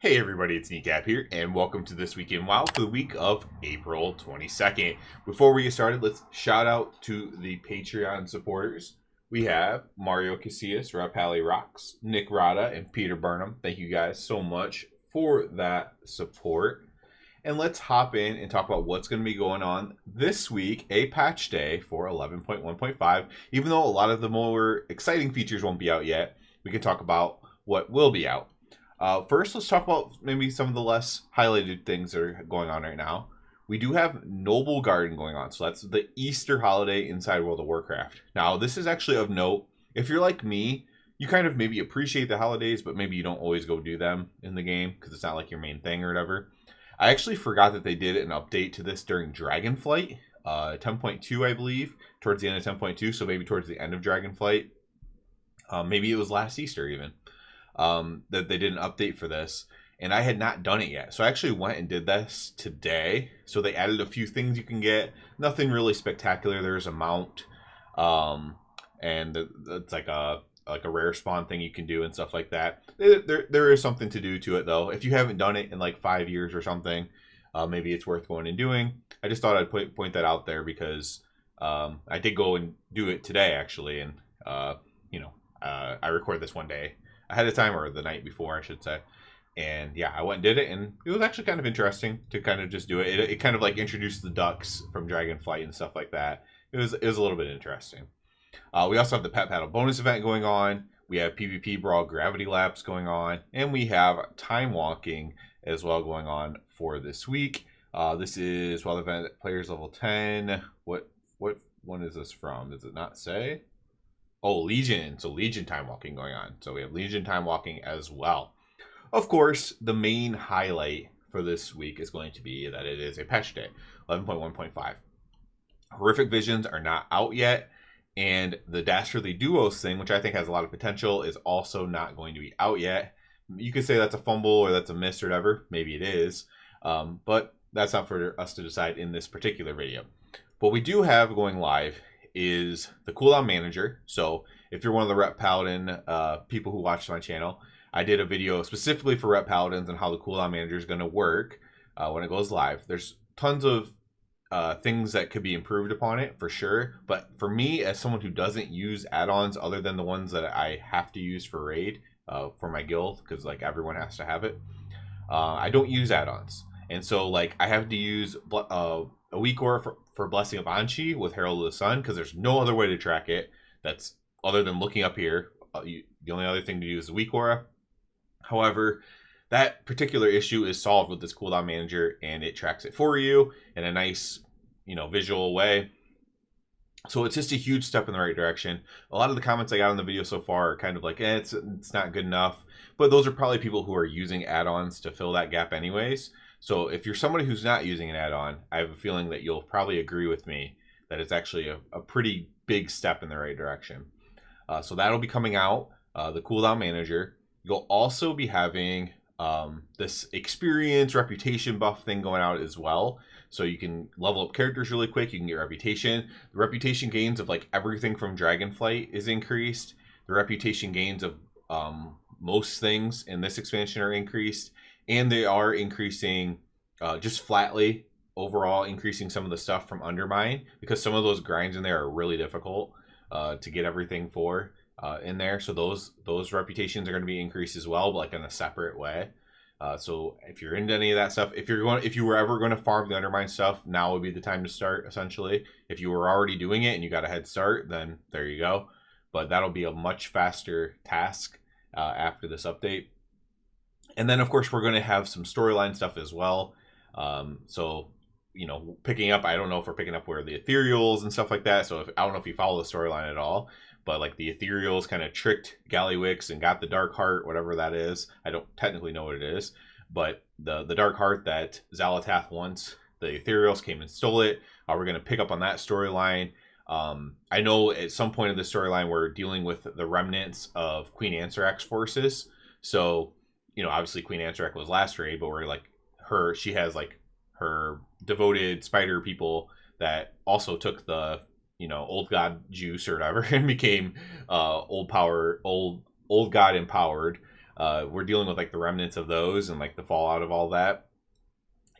Hey everybody, it's Kneecap here, and welcome to This Week in WoW for the week of April 22nd. Before we get started, let's shout out to the Patreon supporters. We have Mario Casillas, Rapali Rocks, Nick Rada, and Peter Burnham. Thank you guys so much for that support. And let's hop in and talk about what's going to be going on this week, a patch day for 11.1.5. Even though a lot of the more exciting features won't be out yet, we can talk about what will be out. First, let's talk about maybe some of the less highlighted things that are going on right now. We do have Noblegarden going on, so that's the Easter holiday inside World of Warcraft. Now, this is actually of note. If you're like me, you kind of maybe appreciate the holidays, but maybe you don't always go do them in the game because it's not like your main thing or whatever. I actually forgot that they did an update to this during Dragonflight, 10.2, I believe, towards the end of 10.2, so maybe towards the end of Dragonflight. Maybe it was last Easter even. That they did an update for this, and I had not done it yet. So I actually went and did this today. So they added a few things you can get. Nothing really spectacular. There's a mount, and it's like a rare spawn thing you can do and stuff like that. There is something to do to it though. If you haven't done it in like 5 years or something, maybe it's worth going and doing. I just thought I'd point that out there because I did go and do it today actually, and I record this one day ahead of time, or the night before I should say. And yeah, I went and did it, and it was actually kind of interesting to kind of just do it. It kind of like introduced the ducks from Dragonflight and stuff like that. It was a little bit interesting. We also have the Pet Paddle bonus event going on. We have PvP Brawl Gravity Laps going on, and we have Timewalking as well going on for this week. This is while the event players level 10. What one is this from? Does it not say? Oh, Legion. So Legion Timewalking going on. So we have Legion Timewalking as well. Of course, the main highlight for this week is going to be that it is a patch day, 11.1.5. Horrific Visions are not out yet, and the Dastardly Duos thing, which I think has a lot of potential, is also not going to be out yet. You could say that's a fumble or that's a miss or whatever. Maybe it is, but that's not for us to decide in this particular video. What we do have going live is the cooldown manager. So if you're one of the Rep Paladin people who watch my channel, I did a video specifically for Rep Paladins and how the cooldown manager is going to work when it goes live. There's tons of things that could be improved upon it for sure, but for me as someone who doesn't use add-ons other than the ones that I have to use for raid for my guild, because like everyone has to have it, I don't use add-ons, and so like I have to use a weak aura for Blessing of Anchi with Herald of the Sun, because there's no other way to track it that's other than looking up here. The only other thing to do is the weak aura. However, that particular issue is solved with this cooldown manager, and it tracks it for you in a nice, visual way. So it's just a huge step in the right direction. A lot of the comments I got on the video so far are kind of like, it's not good enough. But those are probably people who are using add-ons to fill that gap anyways. So if you're somebody who's not using an add-on, I have a feeling that you'll probably agree with me that it's actually a pretty big step in the right direction. So that'll be coming out, the cooldown manager. You'll also be having this experience reputation buff thing going out as well. So you can level up characters really quick. You can get reputation. The reputation gains of like everything from Dragonflight is increased. The reputation gains of most things in this expansion are increased. And they are increasing just flatly overall, increasing some of the stuff from Undermine, because some of those grinds in there are really difficult to get everything for in there. So those reputations are going to be increased as well, but like in a separate way. So if you're into any of that stuff, if you were ever going to farm the Undermine stuff, now would be the time to start. Essentially, if you were already doing it and you got a head start, then there you go. But that'll be a much faster task after this update. And then, of course, we're going to have some storyline stuff as well. So, picking up, I don't know if we're picking up where the ethereals and stuff like that. So I don't know if you follow the storyline at all, but like the ethereals kind of tricked Gallywix and got the Dark Heart, whatever that is. I don't technically know what it is, but the Dark Heart that Xalatath wants, the ethereals came and stole it. We're going to pick up on that storyline. I know at some point in the storyline, we're dealing with the remnants of Queen Ansarac's forces. So, obviously Queen Ansarac was last raid, but we're like she has like her devoted spider people that also took the old god juice or whatever and became old god empowered. We're dealing with like the remnants of those and like the fallout of all that.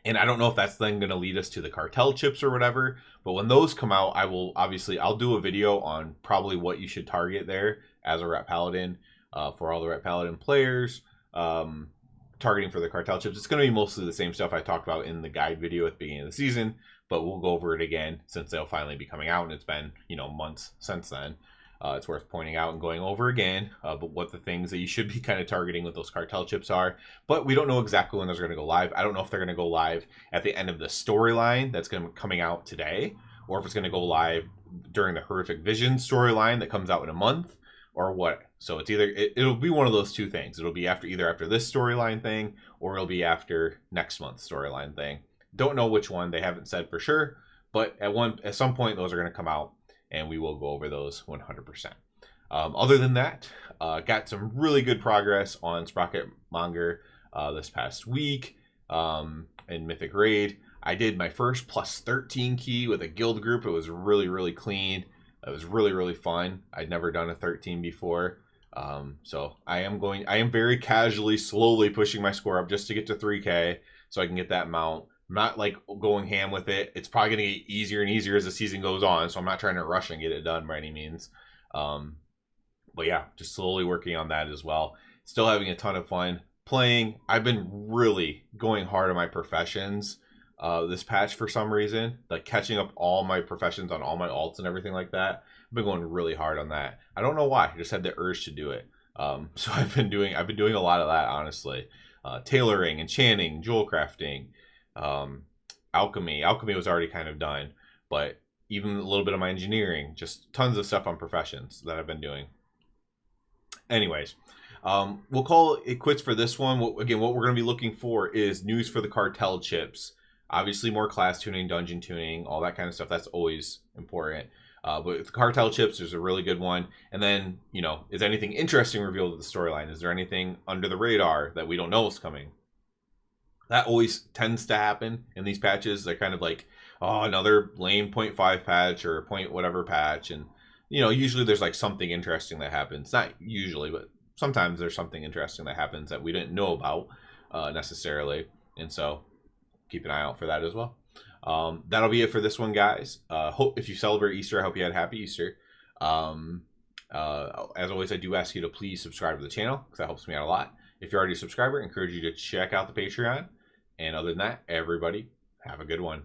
And I don't know if that's then going to lead us to the cartel chips or whatever. But when those come out, I'll do a video on probably what you should target there as a Ret Paladin for all the Ret Paladin players. Targeting for the cartel chips. It's going to be mostly the same stuff I talked about in the guide video at the beginning of the season, but we'll go over it again since they'll finally be coming out, and it's been, months since then. It's worth pointing out and going over again, but what the things that you should be kind of targeting with those cartel chips are. But we don't know exactly when those are going to go live. I don't know if they're going to go live at the end of the storyline that's going to be coming out today, or if it's going to go live during the Horrific Vision storyline that comes out in a month, or what. So it's either it'll be one of those two things. It'll be either after this storyline thing, or it'll be after next month's storyline thing. Don't know which one. They haven't said for sure, but at some point those are going to come out, and we will go over those 100%. Other than that, got some really good progress on Sprocket Monger this past week in Mythic Raid. I did my first plus 13 key with a guild group. It was really, really clean. It was really, really fun. I'd never done a 13 before. So I am very casually, slowly pushing my score up just to get to 3K so I can get that mount. I'm not like going ham with it. It's probably going to get easier and easier as the season goes on, so I'm not trying to rush and get it done by any means. But yeah, just slowly working on that as well. Still having a ton of fun playing. I've been really going hard on my professions this patch for some reason, like catching up all my professions on all my alts and everything like that. I've been going really hard on that. I don't know why. I just had the urge to do it. So I've been doing a lot of that, honestly. Tailoring, enchanting, jewel crafting, alchemy. Alchemy was already kind of done, but even a little bit of my engineering, just tons of stuff on professions that I've been doing. Anyways, we'll call it quits for this one. Again, what we're going to be looking for is news for the cartel chips. Obviously, more class tuning, dungeon tuning, all that kind of stuff. That's always important. But the cartel chips, there's a really good one. And then, is anything interesting revealed with the storyline? Is there anything under the radar that we don't know is coming? That always tends to happen in these patches. They're kind of like, oh, another lame 0.5 patch or point whatever patch. And, usually there's like something interesting that happens. Not usually, but sometimes there's something interesting that happens that we didn't know about necessarily. And so keep an eye out for that as well. That'll be it for this one, guys. Hope if you celebrate Easter, I hope you had a happy Easter. As always, I do ask you to please subscribe to the channel because that helps me out a lot. If you're already a subscriber, I encourage you to check out the Patreon. And other than that, everybody, have a good one.